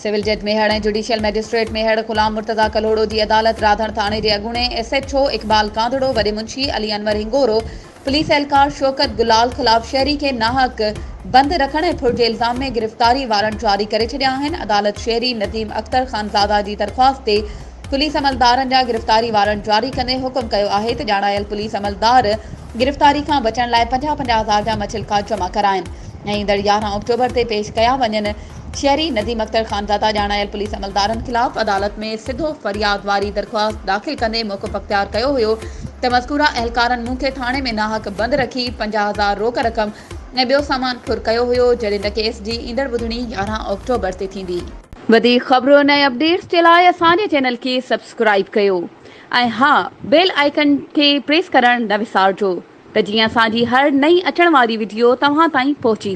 Civil जज मेहड़ ऐं judicial magistrate Mehar गुलाम मुर्तज़ा कलोड़ो जी अदालत राधण थाणे जे अॻूणे SHO इक़बाल कांधड़ो, वॾे मुंशी अली अनवर हिंगोरो, पुलिस एहलकार शौकत गुलाल ख़िलाफ़ शहरी खे नाहक बंद रखण ऐं फुर जे इल्ज़ाम में गिरफ़्तारी वारंट जारी करे छॾिया आहिनि। अदालत शहरी नदीम अख्तर ख़ानज़ादा जी दरख़्वास्त ते पुलिस अमलदारनि जा गिरफ़्तारी वारंट जारी कंदे हुकुम कयो आहे त ॼाणायल पुलिस अमलदार गिरफ़्तारी खां बचण लाइ 50-50 हज़ार जा मछिलका जमा कराइनि ऐं ईंदड़ 11 अक्टूबर ते पेश कया वञनि। शहरी नदीम अख्तर ख़ानज़ादा ॼाणायल पुलिस अमलदारनि ख़िलाफ़ अदालत में सिधो फ़रियाद वारी दरख़्वास्त दाख़िल कंदे मौक़िफ़ अख़्तियार कयो हुयो त मज़कूरा एहलकारनि मूंखे थाणे में नाहक बंदि रखी 50,000 रोक रक़म ऐं ॿियो सामान फुर कयो हुयो, जॾहिं त केस जी ईंदड़ ॿुधणी 11 अक्टूबर ते थींदी। वधीक ख़बरुनि ऐं अपडेट्स जे लाइ असांजे चैनल खे सब्सक्राइब कयो ऐं हा, बेल आइकन खे प्रेस करणु न विसारिजो त जीअं असांजी हर नई अचण वारी वीडियो तव्हां ताईं पहुची सघे।